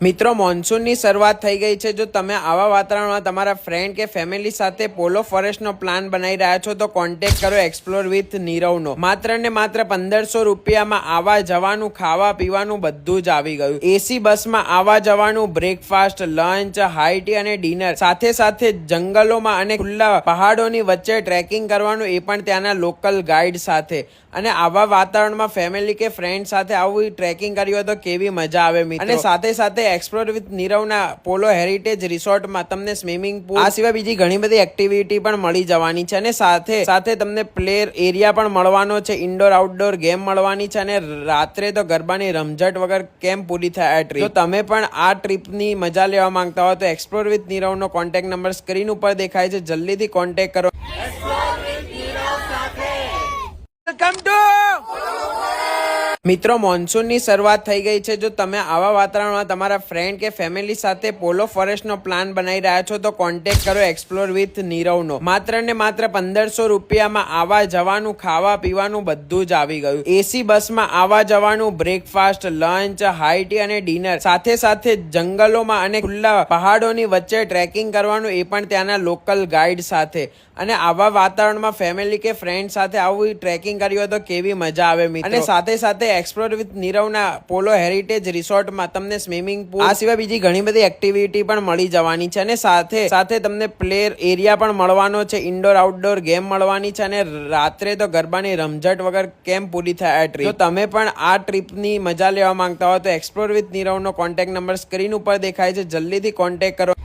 મિત્રો મોન્સૂનની શરૂઆત થઈ ગઈ છે। જો તમે આવા વાતાવરણમાં તમારા ફ્રેન્ડ કે ફેમિલી સાથે પોલો ફોરેસ્ટનો પ્લાન બનાવી રહ્યા છો તો કોન્ટેક્ટ કરો એક્સપ્લોર વિથ નીરવનો। માત્ર ને માત્ર 1500 રૂપિયામાં આવા જવાનું, ખાવા પીવાનું બધું જ આવી ગયું। એસી બસમાં આવા જવાનું, બ્રેકફાસ્ટ, લંચ, હાઈ ટી અને ડિનર, સાથે સાથે જંગલોમાં અને ખુલ્લા પહાડોની વચ્ચે ટ્રેકિંગ કરવાનું, એ પણ ત્યાંના લોકલ ગાઈડ સાથે। અને આવા વાતાવરણમાં ફેમિલી કે ફ્રેન્ડ સાથે આવું ટ્રેકિંગ કર્યું તો કેવી મજા આવે મિત્રો। અને સાથે સાથે એક્સપ્લોર વિથ નીરવના પોલો હેરિટેજ રિસોર્ટમાં તમને સ્વિમિંગ પૂલ, આ સિવાય બીજી ઘણી બધી એક્ટિવિટી પણ મળી જવાની છે। અને સાથે સાથે તમને પ્લે એરિયા પણ મળવાનો છે, ઇન્ડોર આઉટડોર ગેમ મળવાની છે। અને રાત્રે તો ગરબાની રમઝટ વગર કેમ પૂરી થાય આ ટ્રીપ। જો તમે પણ આ ટ્રીપની મજા લેવા માંગતા હો તો એક્સપ્લોર વિથ નીરવનો કોન્ટેક્ટ નંબર સ્ક્રીન ઉપર દેખાય છે, જલ્દીથી કોન્ટેક્ટ કરો। મિત્રો મોન્સૂનની શરૂઆત થઈ ગઈ છે। જો તમે આવા વાતાવરણમાં તમારા ફ્રેન્ડ કે ફેમિલી સાથે પોલો ફોરેસ્ટનો પ્લાન બનાવી રહ્યા છો તો કોન્ટેક્ટ કરો એક્સપ્લોર વિથ નીરવનો। માત્ર ને માત્ર 1500 રૂપિયામાં આવા જવાનું, ખાવા પીવાનું બધું જ આવી ગયું। એસી બસમાં આવા જવાનું, બ્રેકફાસ્ટ, લંચ, હાઈ ટી અને ડિનર, સાથે સાથે જંગલોમાં અને ખુલ્લા પહાડોની વચ્ચે ટ્રેકિંગ કરવાનું, એ પણ ત્યાંના લોકલ ગાઈડ સાથે। અને આવા વાતાવરણમાં ફેમિલી કે ફ્રેન્ડ સાથે આવું ટ્રેકિંગ કર્યું તો કેવી મજા આવે મિત્રો। અને સાથે સાથે એક્સપ્લોર વિથ નીરવના પોલો હેરિટેજ રિસોર્ટમાં તમને સ્વિમિંગ પૂલ, આ સિવાય બીજી ઘણી બધી એક્ટિવિટી પણ મળી જવાની છે। અને સાથે સાથે તમને પ્લે એરિયા પણ મળવાનો છે, ઇન્ડોર આઉટડોર ગેમ મળવાની છે। અને રાત્રે તો ગરબાની રમઝટ વગર કેમ પૂરી થાય આ ટ્રીપ। જો તમે પણ આ ટ્રીપની મજા લેવા માંગતા હો તો એક્સપ્લોર વિથ નીરવનો કોન્ટેક્ટ નંબર સ્ક્રીન ઉપર દેખાય છે, જલ્દીથી કોન્ટેક્ટ કરો।